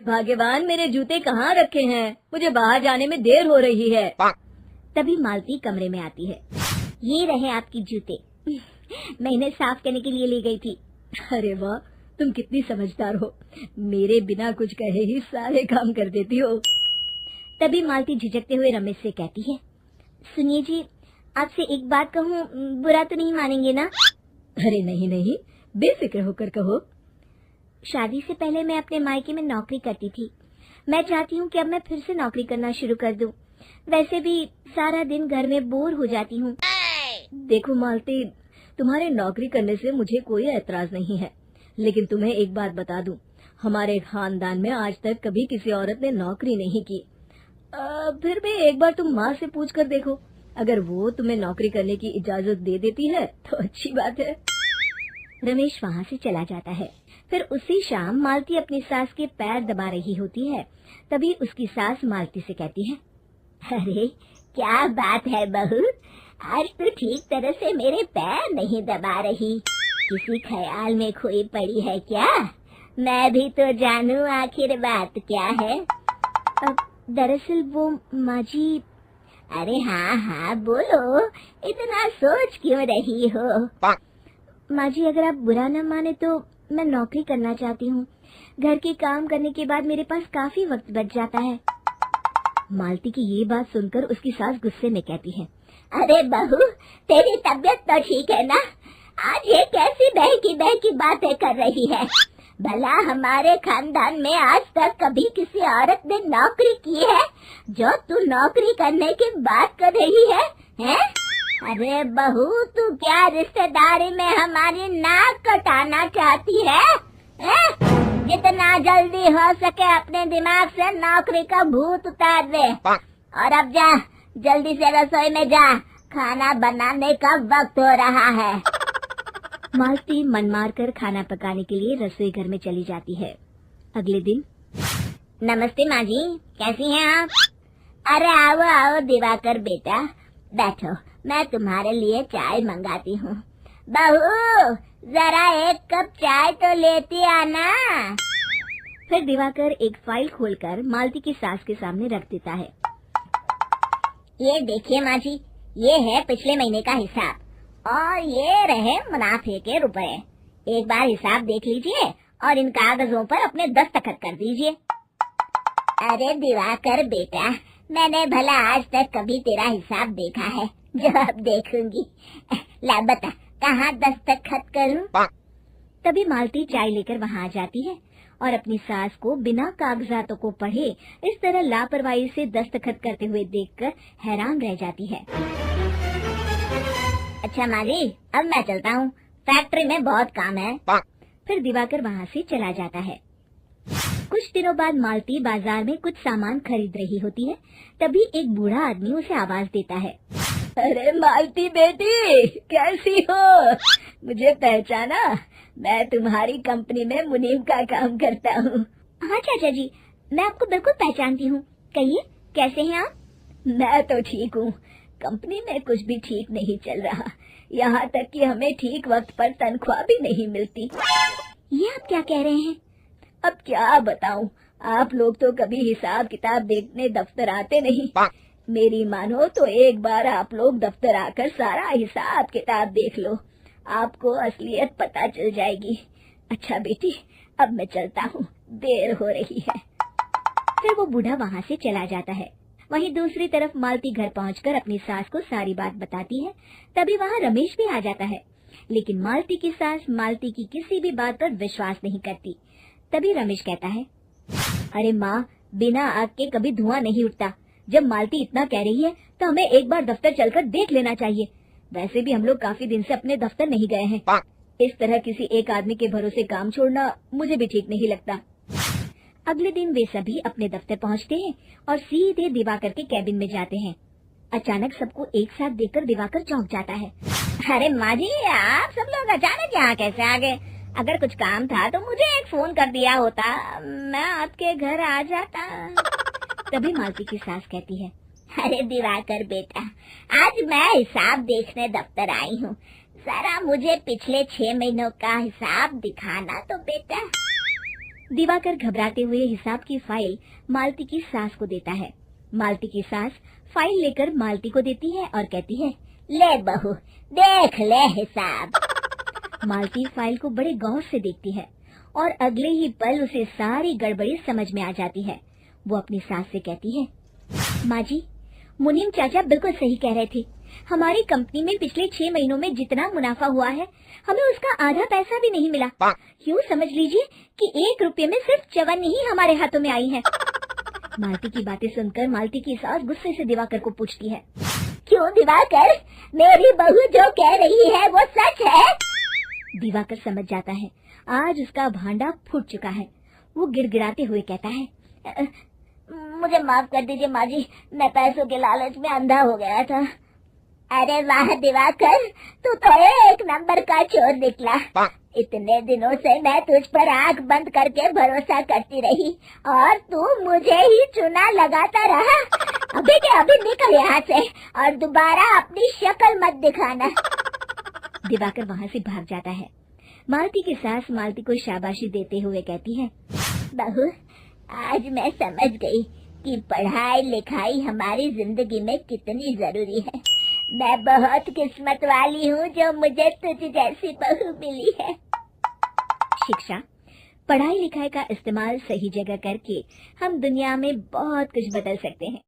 भाग्यवान, मेरे जूते कहाँ रखे हैं? मुझे बाहर जाने में देर हो रही है। तभी मालती कमरे में आती है। ये रहे आपकी जूते। मैं इन्हें साफ करने के लिए ले गई थी। अरे वाह, तुम कितनी समझदार हो। मेरे बिना कुछ कहे ही सारे काम कर देती हो। तभी मालती झिझकते हुए रमेश से कहती है, सुनिए जी, आपसे एक बात कहूँ, बुरा तो नहीं मानेंगे ना? अरे नहीं नहीं, बेफिक्र होकर कहो। शादी से पहले मैं अपने मायके में नौकरी करती थी। मैं चाहती हूँ कि अब मैं फिर से नौकरी करना शुरू कर दूँ। वैसे भी सारा दिन घर में बोर हो जाती हूँ। देखो मालती, तुम्हारे नौकरी करने से मुझे कोई ऐतराज नहीं है, लेकिन तुम्हें एक बात बता दूं, हमारे खानदान में आज तक कभी किसी औरत ने नौकरी नहीं की। फिर भी एक बार तुम माँ से पूछ कर देखो, अगर वो तुम्हें नौकरी करने की इजाजत दे देती है तो अच्छी बात है। रमेश वहाँ से चला जाता है। फिर उसी शाम मालती अपनी सास के पैर दबा रही होती है। तभी उसकी सास मालती से कहती है, अरे क्या बात है बहू, आज तो ठीक तरह से मेरे पैर नहीं दबा रही। किसी ख्याल में खोई पड़ी है क्या? मैं भी तो जानूं आखिर बात क्या है। दरअसल वो माँ जी। अरे हाँ हाँ बोलो, इतना सोच क्यों रही हो? माँ जी, अगर आप बुरा न माने तो मैं नौकरी करना चाहती हूँ। घर के काम करने के बाद मेरे पास काफी वक्त बच जाता है। मालती की ये बात सुनकर उसकी सास गुस्से में कहती है, अरे बहू, तेरी तबीयत तो ठीक है ना? आज ये कैसी बहकी बातें कर रही है? भला हमारे खानदान में आज तक कभी किसी औरत ने नौकरी की है जो तू नौकरी करने की बात कर रही है, हैं? अरे बहू, तू क्या रिश्तेदारी में हमारी नाक कटाना चाहती है? जितना जल्दी हो सके अपने दिमाग से नौकरी का भूत उतार दे। और अब जा, जल्दी से रसोई में जा, खाना बनाने का वक्त हो रहा है। मालती मन मार कर खाना पकाने के लिए रसोई घर में चली जाती है। अगले दिन, नमस्ते माँ जी, कैसी हैं आप? अरे आओ आओ दिवाकर बेटा, बैठो, मैं तुम्हारे लिए चाय मंगाती हूँ। बहू, जरा एक कप चाय तो लेती आना। फिर दिवाकर एक फाइल खोलकर मालती की सास के सामने रख देता है। ये देखिए माँ जी, ये है पिछले महीने का हिसाब और ये रहे मुनाफे के रुपए। एक बार हिसाब देख लीजिए और इन कागजों पर अपने दस्तखत कर दीजिए। अरे दिवाकर बेटा, मैंने भला आज तक कभी तेरा हिसाब देखा है जो अब देखूंगी? ला बता, कहाँ दस्तखत करूं? तभी मालती चाय लेकर वहाँ आ जाती है और अपनी सास को बिना कागजातों को पढ़े इस तरह लापरवाही से दस्तखत करते हुए देखकर हैरान रह जाती है। अच्छा माँ जी, अब मैं चलता हूँ, फैक्ट्री में बहुत काम है। फिर दिवाकर वहाँ से चला जाता है। कुछ दिनों बाद मालती बाजार में कुछ सामान खरीद रही होती है। तभी एक बूढ़ा आदमी उसे आवाज देता है, अरे मालती बेटी, कैसी हो? मुझे पहचाना? मैं तुम्हारी कंपनी में मुनीम का काम करता हूँ। हाँ चाचा जी, मैं आपको बिल्कुल पहचानती हूँ। कहिए, कैसे हैं आप? मैं तो ठीक हूँ, कंपनी में कुछ भी ठीक नहीं चल रहा। यहाँ तक कि हमें ठीक वक्त पर तनख्वाह भी नहीं मिलती। ये आप क्या कह रहे हैं? अब क्या बताऊँ, आप लोग तो कभी हिसाब किताब देखने दफ्तर आते नहीं। मेरी मानो तो एक बार आप लोग दफ्तर आकर सारा हिसाब किताब देख लो, आपको असलियत पता चल जाएगी। अच्छा बेटी, अब मैं चलता हूँ, देर हो रही है। फिर वो बूढ़ा वहाँ से चला जाता है। वहीं दूसरी तरफ मालती घर पहुंचकर अपनी सास को सारी बात बताती है। तभी वहाँ रमेश भी आ जाता है, लेकिन मालती की सास मालती की किसी भी बात पर विश्वास नहीं करती। तभी रमेश कहता है, अरे माँ, बिना आग के कभी धुआं नहीं उठता। जब मालती इतना कह रही है तो हमें एक बार दफ्तर चलकर देख लेना चाहिए। वैसे भी हम लोग काफी दिन से अपने दफ्तर नहीं गए हैं। इस तरह किसी एक आदमी के भरोसे काम छोड़ना मुझे भी ठीक नहीं लगता। अगले दिन वे सभी अपने दफ्तर पहुंचते हैं और सीधे दिवाकर के कैबिन में जाते हैं। अचानक सबको एक साथ देखकर दिवाकर चौंक जाता है। अरे माँ जी, आप सब लोग अचानक यहाँ कैसे आ गए? अगर कुछ काम था तो मुझे एक फोन कर दिया होता, मैं आपके घर आ जाता। तभी मालती की सास कहती है, अरे दिवाकर बेटा, आज मैं हिसाब देखने दफ्तर आई हूँ, जरा मुझे पिछले 6 महीनों का हिसाब दिखाना तो बेटा। दिवाकर घबराते हुए हिसाब की फाइल मालती की सास को देता है। मालती की सास फाइल लेकर मालती को देती है और कहती है, ले बहू, देख ले हिसाब। मालती फाइल को बड़े गौर से देखती है और अगले ही पल उसे सारी गड़बड़ी समझ में आ जाती है। वो अपनी सास से कहती है, माँ जी, मुनीम चाचा बिल्कुल सही कह रहे थे। हमारी कंपनी में पिछले 6 महीनों में जितना मुनाफा हुआ है, हमें उसका आधा पैसा भी नहीं मिला। यूँ समझ लीजिए कि 1 रुपये में सिर्फ चवन्नी ही हमारे हाथों में आई है। मालती की बातें सुनकर मालती की सास गुस्से से दिवाकर को पूछती है, क्यों दिवाकर, मेरी बहू जो कह रही है वो सच है? दिवाकर समझ जाता है आज उसका भांडा फूट चुका है। वो गिड़गिड़ाते हुए कहता है, मुझे माफ कर दीजिए माँ जी, मैं पैसों के लालच में अंधा हो गया था। अरे वाह दिवाकर, तू तो एक नंबर का चोर निकला। इतने दिनों से मैं तुझ पर आंख बंद करके भरोसा करती रही और तू मुझे ही चुना लगाता रहा। अभी के अभी निकल यहाँ से और दोबारा अपनी शक्ल मत दिखाना। दिवाकर वहाँ से भाग जाता है। मालती की सास मालती को शाबाशी देते हुए कहती है, बहू, आज मैं समझ गई कि पढ़ाई लिखाई हमारी जिंदगी में कितनी जरूरी है। मैं बहुत किस्मत वाली हूँ जो मुझे तुझ जैसी बहू मिली है। शिक्षा, पढ़ाई लिखाई का इस्तेमाल सही जगह करके हम दुनिया में बहुत कुछ बदल सकते हैं।